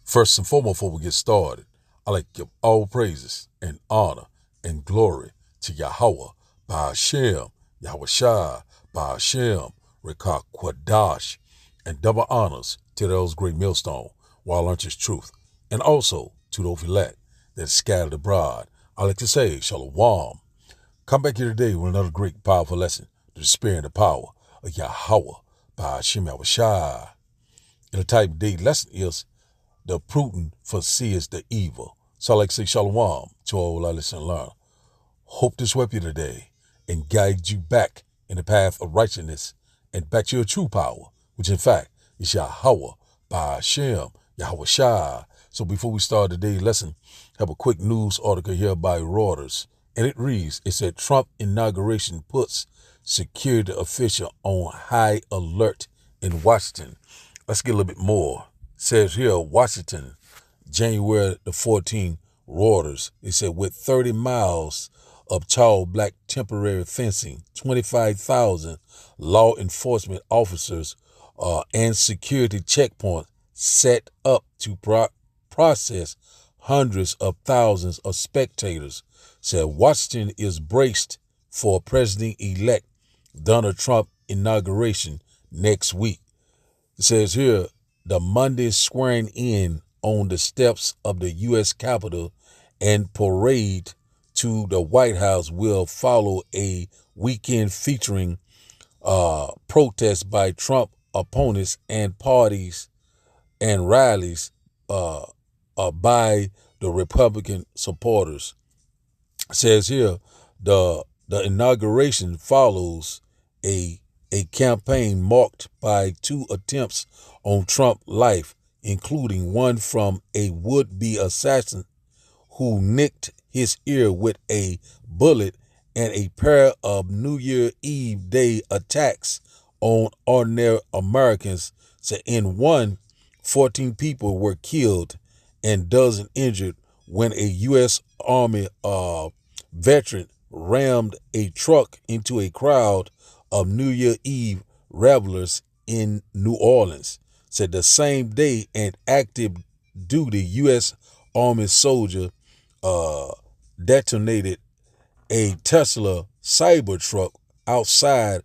First and foremost, before we get started, I like to give all praises and honor and glory to Yahweh, Ba'ashem, Yahweh Shai, Ba'ashem, Rekah Kwadash, and double honors to those great millstone, while learnt his truth, and also to those elect that scattered abroad. I like to say, Shalom. Come back here today with another great, powerful lesson to the spirit and the power of Yahweh, Ba'ashem, Yahweh Shai. And the type of day lesson is the prudent foreseeth the evil. So I like to say shalom to all I listen and learn. Hope this help you today and guide you back in the path of righteousness and back to your true power, which in fact is Yahweh, Ba'ashem, Yahweh Shai. So before we start today's lesson, I have a quick news article here by Reuters. And it reads, it said Trump inauguration puts security official on high alert in Washington. Let's get a little bit more. Says here, Washington, January the 14th, Reuters. It said with 30 miles of tall black temporary fencing, 25,000 law enforcement officers and security checkpoints set up to process hundreds of thousands of spectators, said Washington is braced for President-elect Donald Trump inauguration next week. It says here, the Monday swearing in on the steps of the U.S. Capitol and parade to the White House will follow a weekend featuring protests by Trump opponents and parties and rallies by the Republican supporters. It says here, the inauguration follows a campaign marked by two attempts on Trump's life, including one from a would-be assassin who nicked his ear with a bullet and a pair of New Year's Eve day attacks on ordinary Americans. So in one, 14 people were killed and dozens injured when a U.S. Army veteran rammed a truck into a crowd of New Year's Eve revelers in New Orleans. Said the same day, an active duty U.S. Army soldier detonated a Tesla Cybertruck outside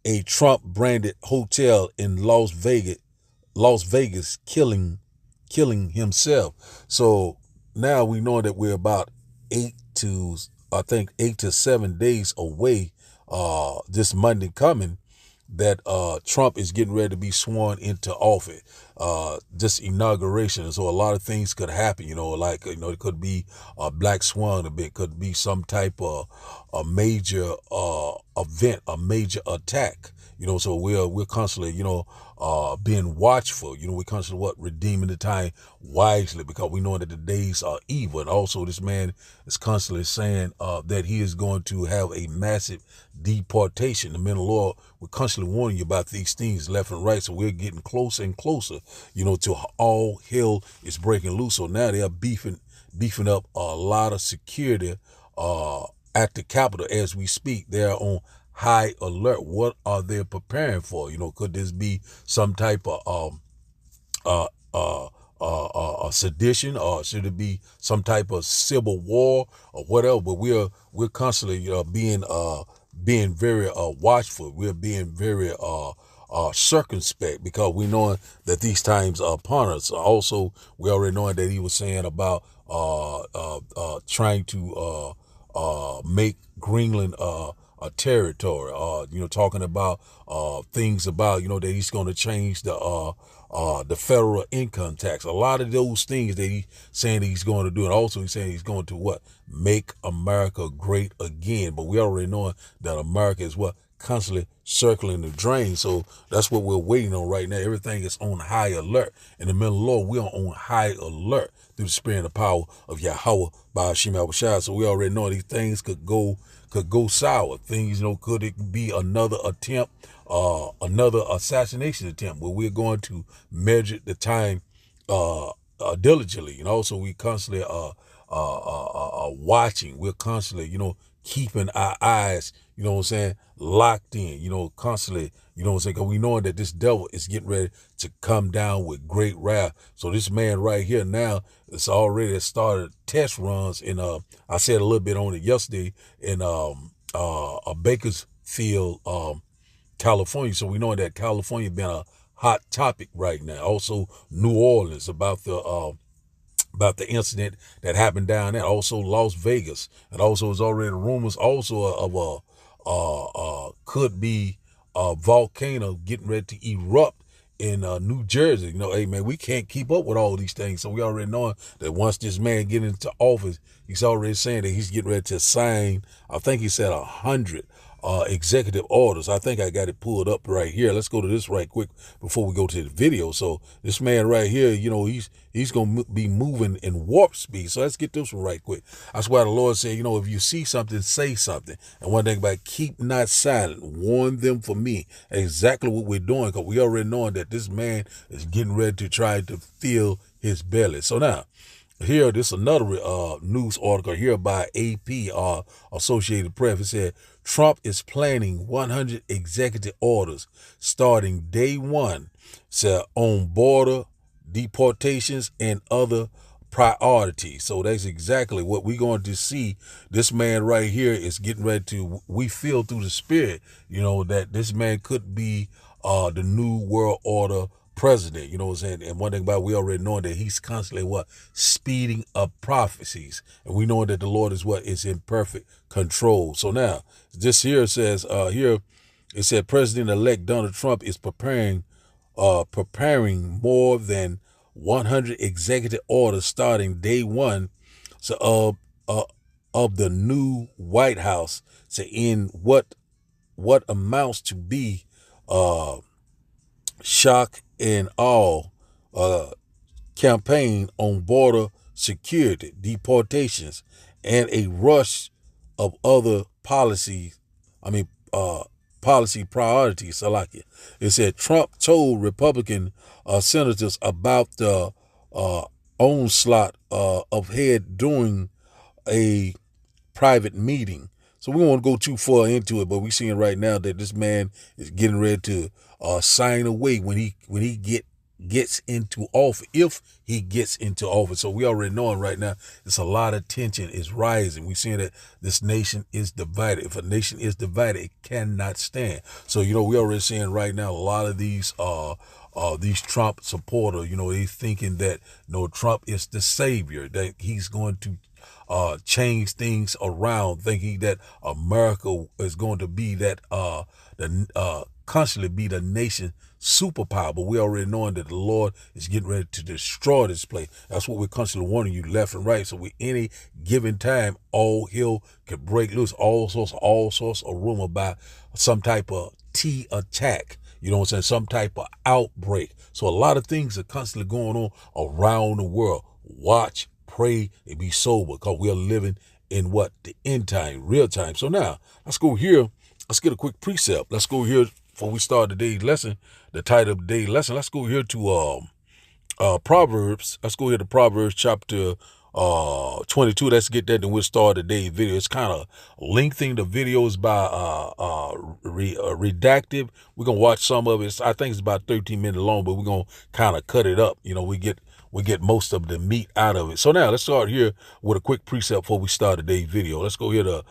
a Trump-branded hotel in Las Vegas, killing himself. So now we know that we're about 8 to 7 days away. This Monday coming, that Trump is getting ready to be sworn into office. This inauguration, so a lot of things could happen. It could be a black swan event, could be some type of a major event, a major attack. So we're constantly, being watchful. We're constantly redeeming the time wisely, because we know that the days are evil. And also this man is constantly saying that he is going to have a massive deportation. The men of the Lord, we're constantly warning you about these things left and right. So we're getting closer and closer, to all hell is breaking loose. So now they are beefing up a lot of security at the Capitol as we speak. They're on high alert. What are they preparing for? Could this be some type of sedition, or should it be some type of civil war or whatever? But we're constantly being very watchful. We're being very circumspect, because we know that these times are upon us. Also, we already know that he was saying about trying to make Greenland a territory, talking about things about, that he's going to change the federal income tax. A lot of those things that he's saying he's going to do. And also he's saying he's going to make America great again. But we already know that America is constantly circling the drain. So that's what we're waiting on right now. Everything is on high alert. In the middle of the Lord, we are on high alert through the spirit and the power of Yahweh, Ba'ashem, Yahweh Shai. So we already know these things could go sour. Things, could it be another attempt, another assassination attempt, where we're going to measure the time diligently. And also we constantly watching. We're constantly, keeping our eyes, you know what I'm saying, locked in, constantly, you know what I'm saying, because we know that this devil is getting ready to come down with great wrath. So this man right here now, it's already started test runs in, I said a little bit on it yesterday, in Bakersfield, California. So we know that California been a hot topic right now. Also New Orleans, about the incident that happened down there. Also Las Vegas, and also there's already rumors also of could be a volcano getting ready to erupt in New Jersey. Hey man, we can't keep up with all these things. So we already know that once this man get into office, he's already saying that he's getting ready to sign, I think he said 100 executive orders. I think I got it pulled up right here. Let's go to this right quick before we go to the video. So this man right here, he's going to be moving in warp speed. So let's get this one right quick. That's why the Lord said, if you see something, say something. And one thing about keep not silent, warn them for me. Exactly what we're doing, because we already knowing that this man is getting ready to try to fill his belly. So now, here, this is another news article here by AP, Associated Press. It said, Trump is planning 100 executive orders starting day one, said, on border deportations and other priorities. So that's exactly what we're going to see. This man right here is getting ready to, we feel through the spirit, that this man could be the new world order president, you know what I'm saying? And one thing about it, we already know that he's constantly speeding up prophecies. And we know that the Lord is in perfect control. So now this here says, here it said President-elect Donald Trump is preparing more than 100 executive orders starting day one of the new White House to end what amounts to be shock and awe campaign on border security, deportations, and a rush of other policy priorities. It said Trump told Republican senators about the onslaught of head during a private meeting. So we won't go too far into it, but we're seeing right now that this man is getting ready to sign away when he gets into office, if he gets into office. So we already knowing right now, it's a lot of tension is rising. We're seeing that this nation is divided. If a nation is divided, it cannot stand. So, we already seeing right now a lot of these Trump supporters, they thinking that, Trump is the savior, that he's going to change things around, thinking that America is going to be that constantly be the nation superpower. But we already knowing that the Lord is getting ready to destroy this place. That's what we're constantly warning you left and right. So we any given time, all hell could break loose. All sorts of rumor about some type of T attack. You know what I'm saying? Some type of outbreak. So a lot of things are constantly going on around the world. Watch, pray, and be sober, because we are living in the end time, real time. So now let's go here. Let's get a quick precept. Let's go here before we start today's lesson. The title of today's lesson. Let's go here to Proverbs. Let's go here to Proverbs chapter 22. Let's get that, and we'll start today's video. It's kind of lengthy. The video is by redacted. We're gonna watch some of it. I think it's about 13 minutes long, but we're gonna kind of cut it up. We get most of the meat out of it. So now let's start here with a quick precept before we start today's video. Let's go here to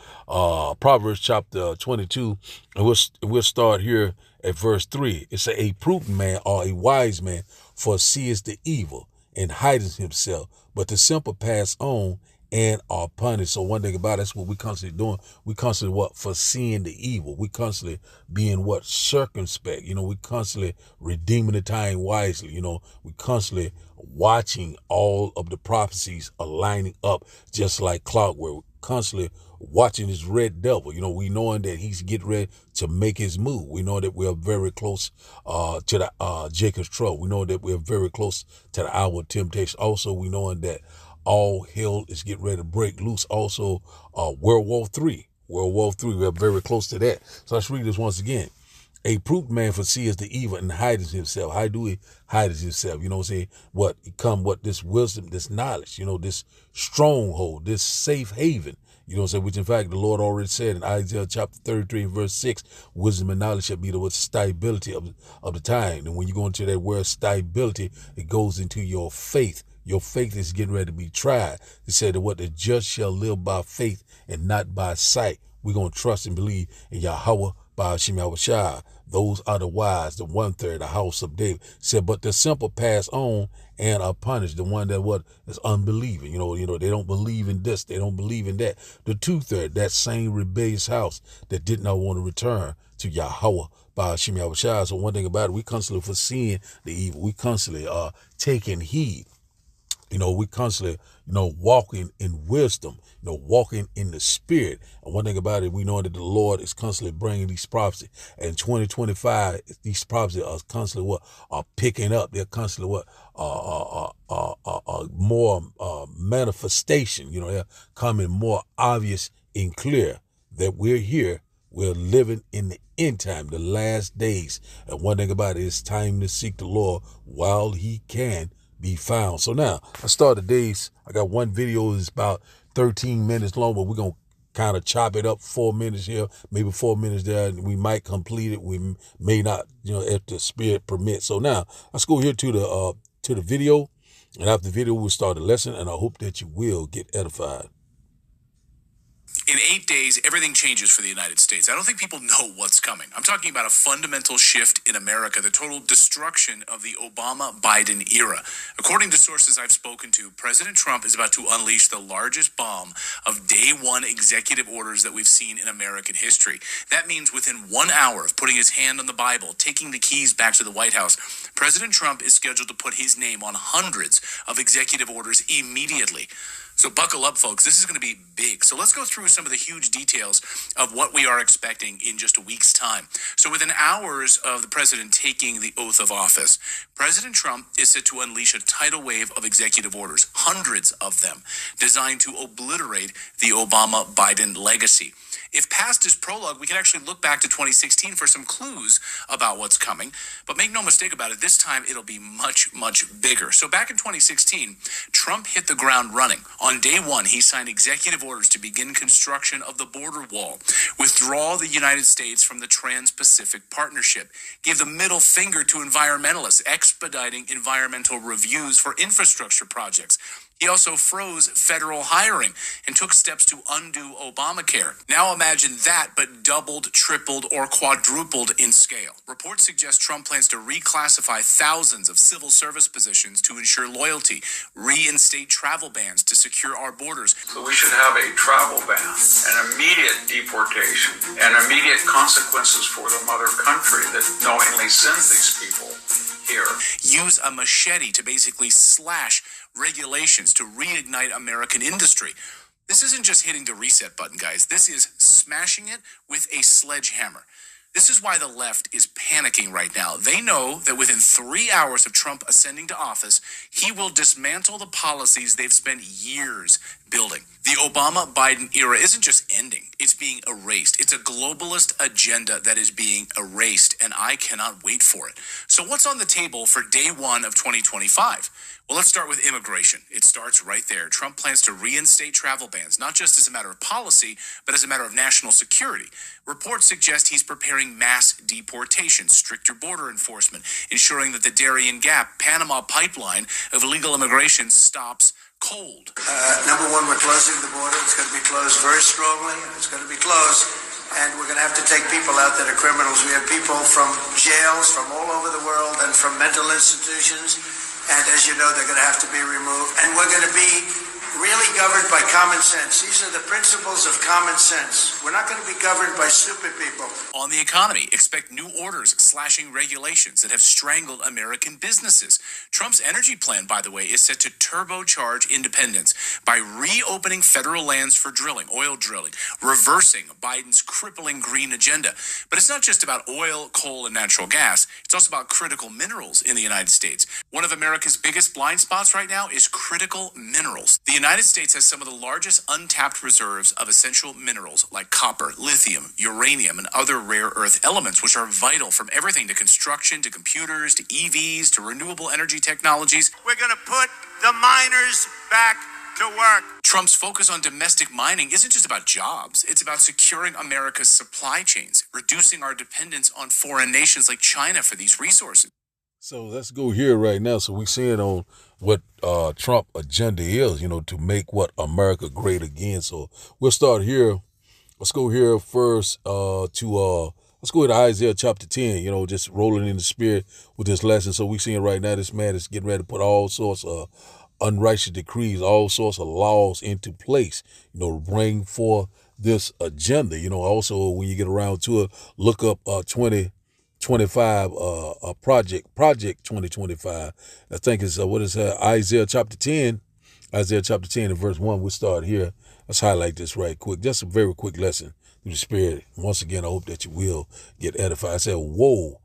Proverbs chapter 22, and we'll start here at verse 3. It says, a prudent man or a wise man foreseeth the evil and hideth himself, but the simple pass on and are punished. So one thing about it, that's what we constantly doing. We constantly foreseeing the evil. We constantly being circumspect. We constantly redeeming the time wisely. We constantly watching all of the prophecies aligning up just like clockwork. We're constantly watching this red devil. We knowing that he's getting ready to make his move. We know that we are very close to the Jacob's trouble. We know that we are very close to the hour of temptation. Also, we knowing that all hell is getting ready to break loose. Also, World War III. We are very close to that. So let's read this once again. A prudent man foreseeth the evil and hideth himself. How do he hide himself? You know what I'm saying? This wisdom, this knowledge, this stronghold, this safe haven. You know what I'm saying? Which in fact the Lord already said in Isaiah chapter 33 and verse 6, wisdom and knowledge shall be the stability of the time. And when you go into that word stability, it goes into your faith. Your faith is getting ready to be tried. He said that what the just shall live by faith and not by sight. We're going to trust and believe in Yahweh by Hashem Yahushua. Those are the wise, the 1/3, the house of David. Said, but the simple pass on and are punished. The one that is unbelieving. You know, they don't believe in this. They don't believe in that. The 2/3, that same rebellious house that did not want to return to Yahweh by Hashem Yahushua. So one thing about it, we constantly foreseeing the evil. We constantly taking heed. You know, we constantly, walking in wisdom, walking in the spirit. And one thing about it, we know that the Lord is constantly bringing these prophecies. And 2025, these prophecies are constantly are picking up. They're constantly more manifestation. They're coming more obvious and clear that we're here. We're living in the end time, the last days. And one thing about it, it's time to seek the Lord while he can be found. So now I started days. I got one video is about 13 minutes long, but we're going to kind of chop it up 4 minutes here, maybe 4 minutes there, and we might complete it. We may not, if the spirit permits. So now let's go here to the video, and after the video we'll start the lesson, and I hope that you will get edified. In 8 days, everything changes for the United States. I don't think people know what's coming. I'm talking about a fundamental shift in America, the total destruction of the Obama-Biden era. According to sources I've spoken to, President Trump is about to unleash the largest bomb of day one executive orders that we've seen in American history. That means within 1 hour of putting his hand on the Bible, taking the keys back to the White House, President Trump is scheduled to put his name on hundreds of executive orders immediately. So buckle up, folks. This is going to be big. So let's go through some of the huge details of what we are expecting in just a week's time. So within hours of the president taking the oath of office, President Trump is set to unleash a tidal wave of executive orders, hundreds of them, designed to obliterate the Obama-Biden legacy. If past is prologue, we can actually look back to 2016 for some clues about what's coming. But make no mistake about it, this time it'll be much, much bigger. So back in 2016, Trump hit the ground running. On day one, he signed executive orders to begin construction of the border wall, withdraw the United States from the Trans-Pacific Partnership, gave the middle finger to environmentalists, expediting environmental reviews for infrastructure projects. He also froze federal hiring and took steps to undo Obamacare. Now imagine that, but doubled, tripled, or quadrupled in scale. Reports suggest Trump plans to reclassify thousands of civil service positions to ensure loyalty, reinstate travel bans to secure our borders. So we should have a travel ban, an immediate deportation, and immediate consequences for the mother country that knowingly sends these people here. Use a machete to basically slash regulations to reignite American industry. This isn't just hitting the reset button, guys. This is smashing it with a sledgehammer. This is why the left is panicking right now. They know that within 3 hours of Trump ascending to office, he will dismantle the policies they've spent years building. The Obama-Biden era isn't just ending, it's being erased. It's a globalist agenda that is being erased, and I cannot wait for it. So what's on the table for day one of 2025? Well, let's start with immigration. It starts right there. Trump plans to reinstate travel bans, not just as a matter of policy, but as a matter of national security. Reports suggest he's preparing mass deportation, stricter border enforcement, ensuring that the Darien Gap, Panama pipeline of illegal immigration stops cold. Number one, we're closing the border. It's going to be closed very strongly. It's going to be closed. And we're going to have to take people out that are criminals. We have people from jails from all over the world and from mental institutions. And as you know, they're going to have to be removed. And we're going to be really governed by common sense. These are the principles of common sense. We're not going to be governed by stupid people. On the economy, expect new orders slashing regulations that have strangled American businesses. Trump's energy plan, by the way, is set to turbocharge independence by reopening federal lands for drilling, oil drilling, reversing Biden's crippling green agenda. But it's not just about oil, coal, and natural gas. It's also about critical minerals in the United States. One of America's biggest blind spots right now is critical minerals. The United States has some of the largest untapped reserves of essential minerals like copper, lithium, uranium, and other rare earth elements, which are vital from everything to construction, to computers, to EVs, to renewable energy technologies. We're going to put the miners back To work. Trump's focus on domestic mining isn't just about jobs. It's about securing America's supply chains, reducing our dependence on foreign nations like China for these resources. So let's go here right now. So we see it on what Trump agenda is, to make what America great again. So we'll start here. Let's go here first let's go to Isaiah chapter 10, just rolling in the spirit with this lesson. So we seeing right now this man is getting ready to put all sorts of unrighteous decrees, all sorts of laws into place, to bring forth this agenda. Also when you get around to it, look up 2025 project 2025. I think it's Isaiah chapter 10 and verse 1. We'll start here. Let's highlight this right quick. Just a very quick lesson through the spirit. Once again, I hope that you will get edified. I said, woe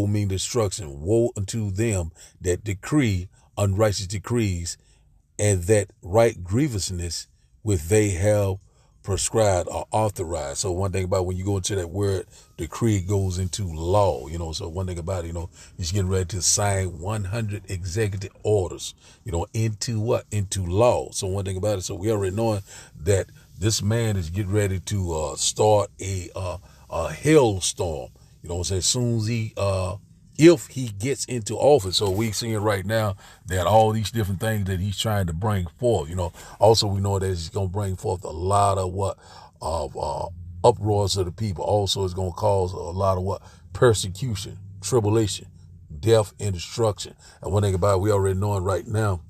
mean destruction. Woe unto them that decree unrighteous decrees, and that right grievousness which they have prescribed or authorized. So one thing about when you go into that word decree, goes into law, so one thing about it, he's getting ready to sign 100 executive orders, into what? Into law. So one thing about it, so we already knowing that this man is getting ready to start a hailstorm, as soon as he if he gets into office. So we seeing right now that all these different things that he's trying to bring forth, also we know that he's going to bring forth a lot of uproars of the people. Also it's going to cause a lot of persecution, tribulation, death, and destruction. And one thing about it, we already knowing right now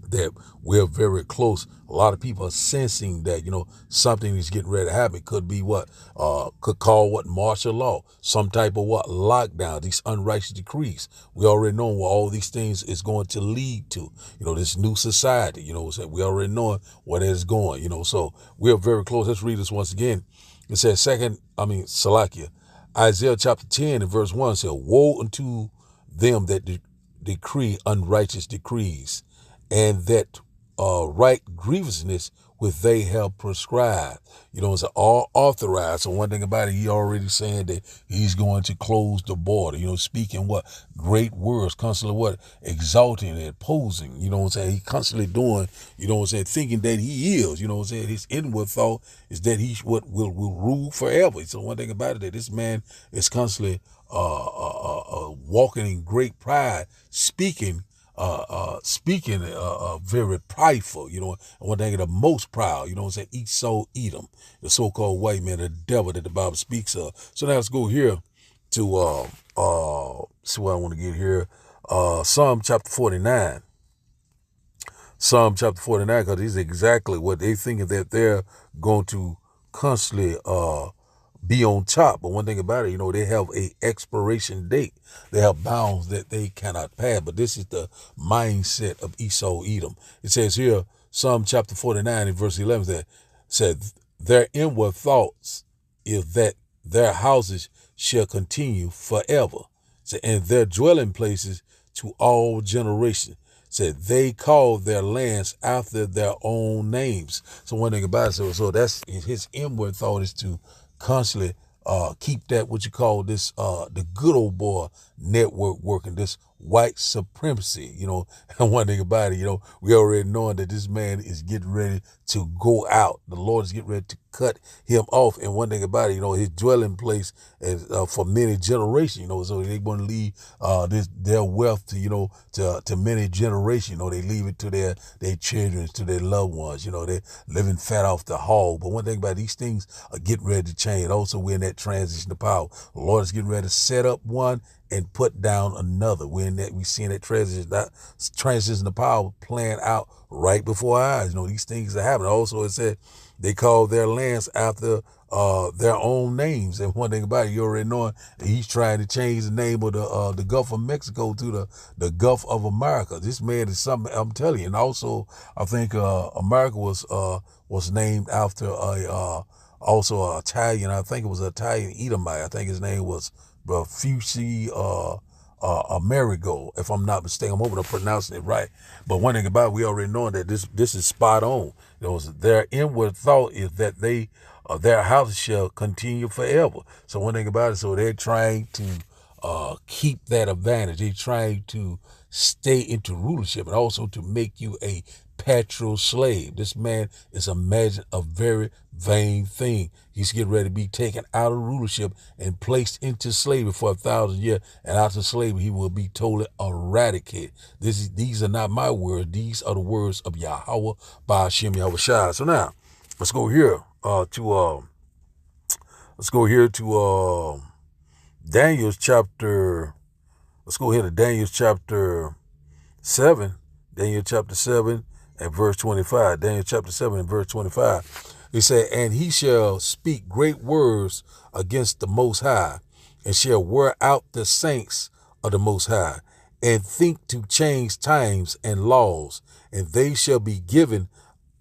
that we're very close. A lot of people are sensing that, something is getting ready to happen. Could be could call martial law, some type of lockdown, these unrighteous decrees. We already know what all these things is going to lead to, this new society, we already know where it's going, so we're very close. Let's read this once again. It says Salakia, Isaiah chapter 10 and verse 1 says, woe unto them that decree unrighteous decrees, and that right grievousness which they have prescribed. It's all authorized. So one thing about it, he already saying that he's going to close the border, speaking great words, constantly exalting and posing, he constantly doing, thinking that he is, his inward thought is that he will rule forever. So one thing about it, that this man is constantly walking in great pride, speaking very prideful, and one thing the most proud, Esau, Edom, the so-called white man, the devil that the Bible speaks of. So now let's go here to see what I want to get here. Psalm chapter 49. Psalm chapter 49, because this is exactly what they thinking, that they're going to constantly be on top. But one thing about it, they have a expiration date. They have bounds that they cannot pass. But this is the mindset of Esau, Edom. It says here, Psalm chapter 49 and verse 11, that said, their inward thoughts is that their houses shall continue forever, and their dwelling places to all generations. Said they call their lands after their own names. So one thing about it, so that's his inward thought, is to constantly keep that, what you call this, the good old boy network working, this white supremacy, and one thing about it, we already knowing that this man is getting ready to go out. The Lord is getting ready to cut him off. And one thing about it, his dwelling place is for many generations, so they're going to leave their wealth to many generations, they leave it to their children, to their loved ones, they're living fat off the hog. But one thing about these things are getting ready to change. Also, we're in that transition to power. The Lord is getting ready to set up one and put down another. We seeing that transition to power playing out right before our eyes. These things are happening. Also, it said they call their lands after their own names. And one thing about it, you already know he's trying to change the name of the Gulf of Mexico to the Gulf of America. This man is something, I'm telling you. And also, I think America was named after also Italian. I think it was an Italian Edomite. I think his name was Proverseth Amerigo, if I'm not mistaken. I'm hoping I'm pronouncing it right. But one thing about it, we already know that this is spot on. Their inward thought is that their house shall continue forever. So one thing about it, so they're trying to keep that advantage. They're trying to stay into rulership, and also to make you a perpetual slave. This man is imagining a very vain thing. He's getting ready to be taken out of rulership and placed into slavery for 1,000 years. And after slavery, he will be totally eradicated. These are not my words. These are the words of Yahweh by Hashem Yahweh Shai. So now, let's go here to Daniel's chapter. Let's go here to Daniel's chapter 7. Daniel chapter 7 and verse 25. Daniel chapter 7 and verse 25. He said, and he shall speak great words against the Most High, and shall wear out the saints of the Most High, and think to change times and laws, and they shall be given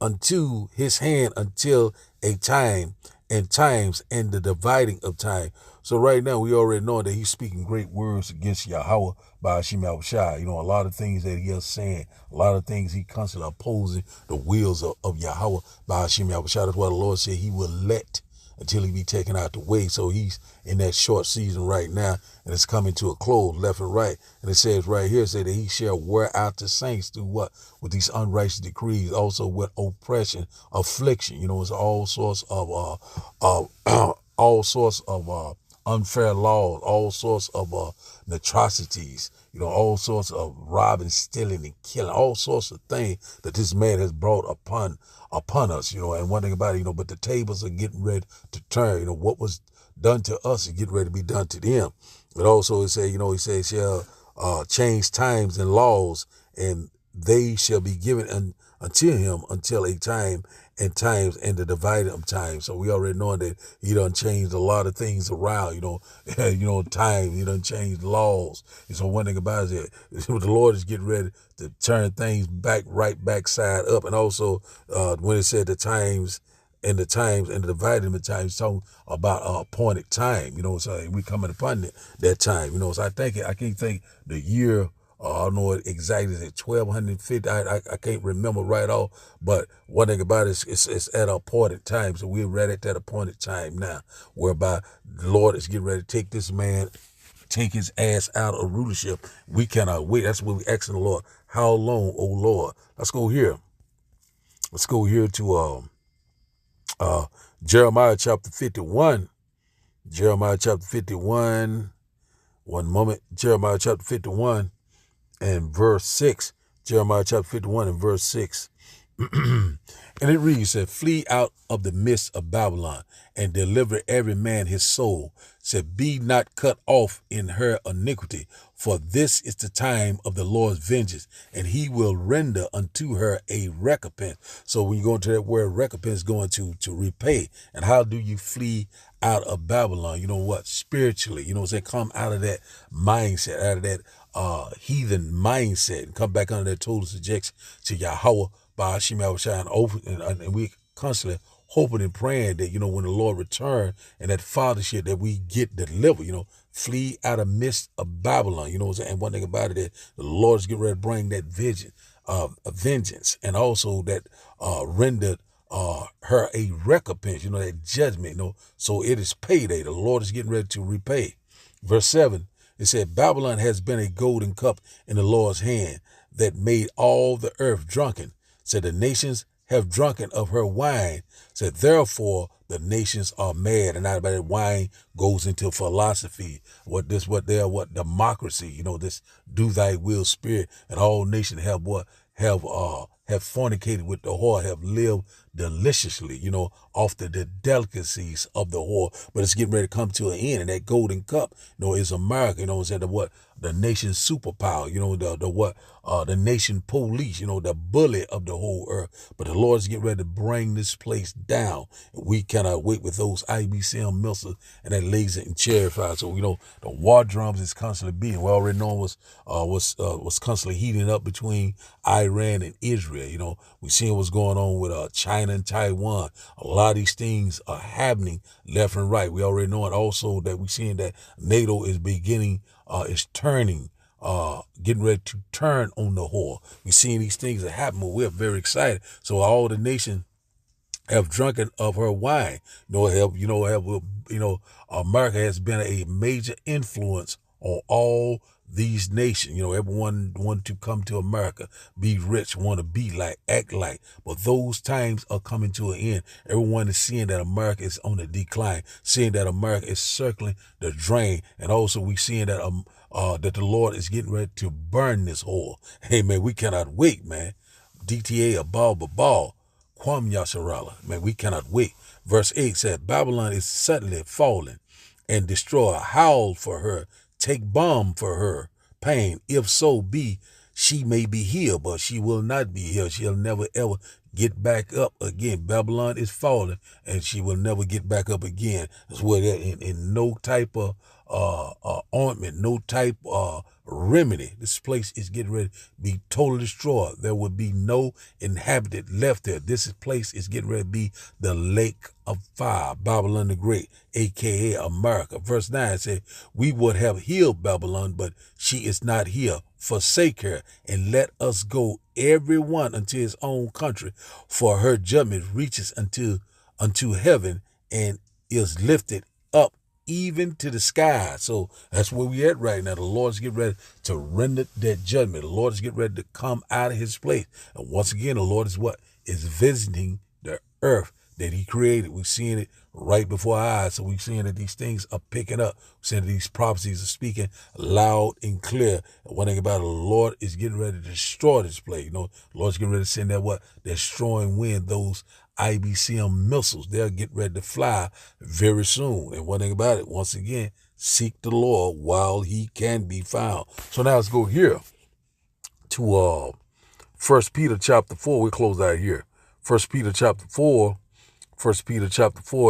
unto his hand until a time and times and the dividing of time. So right now we already know that he's speaking great words against Yahweh by Hashem Yahweh Shai. You know, a lot of things that he is saying, a lot of things he constantly opposing the wills of Yahweh by Hashem Yahweh Shai. That's why the Lord said he will let until he be taken out the way. So he's in that short season right now, and it's coming to a close left and right. And it says right here, say that he shall wear out the saints through what? With these unrighteous decrees, also with oppression, affliction. You know, it's all sorts of unfair laws, all sorts of atrocities, you know, all sorts of robbing, stealing, and killing, all sorts of things that this man has brought upon us, you know. And one thing about it, you know, but the tables are getting ready to turn. You know, what was done to us is getting ready to be done to them. But also it says, you know, he says, shall change times and laws, and they shall be given unto him until a time and times and the dividing of time. So we already know that he done changed a lot of things around, you know, time, he done changed laws. And so one thing about it is that the Lord is getting ready to turn things right back side up. And also when it said the times and the dividing of time, it's talking about appointed time, you know, so we coming upon that time, you know. So I can't think the year. I don't know exactly, is it 1250? I can't remember right off, but one thing about it is it's at an appointed time. So we're right at that appointed time now, whereby the Lord is getting ready to take this man, take his ass out of rulership. We cannot wait. That's what we're asking the Lord. How long, oh Lord? Let's go here. Let's go here to Jeremiah chapter 51. Jeremiah chapter 51. One moment. Jeremiah chapter 51. And verse 6, Jeremiah chapter 51 and verse 6. And it reads, said, flee out of the midst of Babylon and deliver every man his soul. Said, be not cut off in her iniquity, for this is the time of the Lord's vengeance, and he will render unto her a recompense. So when you go into that word recompense, going to repay. And how do you flee out of Babylon? You know what? Spiritually, you know what I'm saying? Come out of that mindset, out of that heathen mindset, and come back under that total subjection to Yahweh by Hashem Yahweh Shai, and we constantly hoping and praying that, you know, when the Lord return and that fathership, that we get delivered, you know, flee out of midst of Babylon, you know what I'm saying? And one thing about it, that the Lord is getting ready to bring that vengeance, and also that rendered her a recompense, you know, that judgment, you know, so it is payday. The Lord is getting ready to repay. Verse 7, it said, Babylon has been a golden cup in the Lord's hand that made all the earth drunken. Said the nations have drunken of her wine. Said therefore the nations are mad. And out of that wine goes into philosophy. Democracy, you know, this do thy will spirit. And all nations have fornicated with the whore, have lived deliciously, you know, off the delicacies of the whore. But it's getting ready to come to an end. And that golden cup, you know, is America, you know, it's the nation's superpower, you know, the nation police, you know, the bully of the whole earth. But the Lord's getting ready to bring this place down. And we cannot wait with those IBCM missiles and that laser and chariot fire. So, you know, the war drums is constantly beating. We already know was constantly heating up between Iran and Israel. You know, we seeing what's going on with China and Taiwan. A lot of these things are happening left and right. We already know it. Also that we seeing that NATO is getting ready to turn on the whore. We're seeing these things that happen, but we're very excited. So all the nation have drunken of her wine. America has been a major influence on all these nations. Everyone want to come to America, be rich, want to be like, act like. But those times are coming to an end. Everyone is seeing that America is on the decline, seeing that America is circling the drain. And also we seeing that that the Lord is getting ready to burn this whore. Hey, man, we cannot wait, man. DTA, a ball. Kwam Yasharala. Man, we cannot wait. Verse 8 said, Babylon is suddenly falling and destroy. Howl for her. Take balm for her pain. If so be, she may be healed, but she will not be healed. She'll never, ever get back up again. Babylon is falling, and she will never get back up again. That's where in no type of ointment, no type of remedy. This place is getting ready to be totally destroyed. There will be no inhabitant left there. This place is getting ready to be the lake of fire. Babylon the Great, a.k.a. America. Verse 9 said, we would have healed Babylon, but she is not here. Forsake her, and let us go, every one unto his own country, for her judgment reaches unto heaven, and is lifted up even to the sky. So that's where we at right now. The Lord's getting ready to render that judgment. The Lord is getting ready to come out of his place. And once again, the Lord is visiting the earth that he created. We're seeing it right before our eyes. So we're seeing that these things are picking up. We're seeing that these prophecies are speaking loud and clear. And one thing about it, the Lord is getting ready to destroy this place. The Lord's getting ready to send that destroying wind, those IBCM missiles. They'll get ready to fly very soon. And one thing about it, once again, seek the Lord while he can be found. So now let's go here to 1 Peter chapter 4. We close out here. 1 Peter chapter 4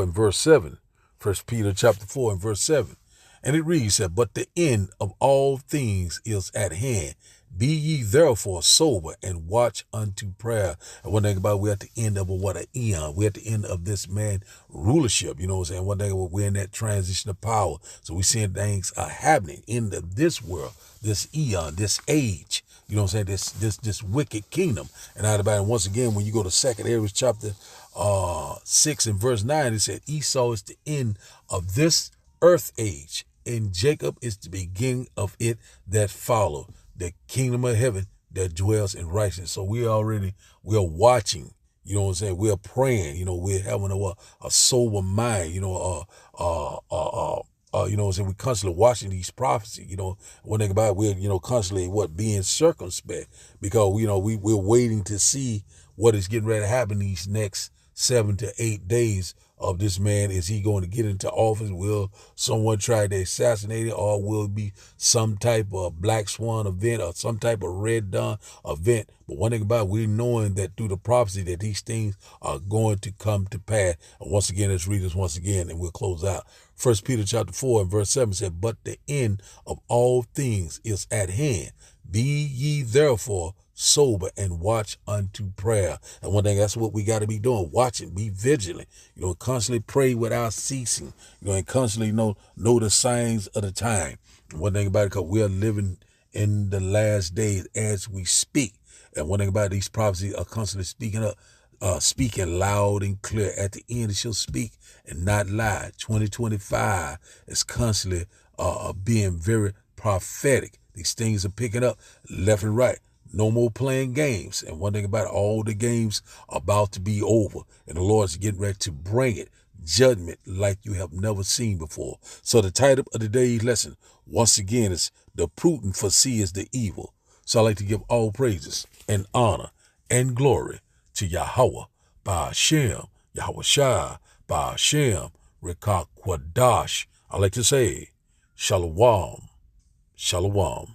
and verse 7. 1 Peter chapter 4 and verse 7. And it reads that, but the end of all things is at hand. Be ye therefore sober and watch unto prayer. And one thing about it, we're at the end of an eon. We're at the end of this man rulership. You know what I'm saying? One thing, we're in that transition of power. So we're seeing things are happening in this world, this eon, this age. You know what I'm saying? This wicked kingdom. And out about it, once again, when you go to 2nd Ezra chapter 6 and verse 9, it said, Esau is the end of this earth age, and Jacob is the beginning of it that follow. The kingdom of heaven that dwells in righteousness. So we're watching, you know what I'm saying? We're praying, we're having a sober mind, you know what I'm saying? We're constantly watching these prophecies, one thing about it, we're, constantly being circumspect, because, we're waiting to see what is getting ready to happen these next 7 to 8 days of this man. Is he going to get into office? Will someone try to assassinate him, or will it be some type of black swan event or some type of red dawn event? But one thing about it, we're knowing that through the prophecy that these things are going to come to pass. And once again, let's read this once again, and we'll close out. 1 Peter chapter 4 and verse 7 said, but the end of all things is at hand. Be ye therefore sober and watch unto prayer. And one thing, that's what we got to be doing, watching, be vigilant, constantly pray without ceasing, and constantly know the signs of the time. And one thing about it, because we are living in the last days as we speak. And one thing about it, these prophecies are constantly speaking loud and clear. At the end, it shall speak and not lie. 2025 is constantly being very prophetic. These things are picking up left and right. No more playing games. And one thing about it, all the games are about to be over. And the Lord's getting ready to bring it. Judgment like you have never seen before. So the title of today's lesson, once again, is The Prudent Foreseeth the Evil. So I like to give all praises and honor and glory to Yahweh, Ba'ashem, Yahweh Shai, Ba'ashem, Rekah Kwadash. I like to say, Shalom, Shalom.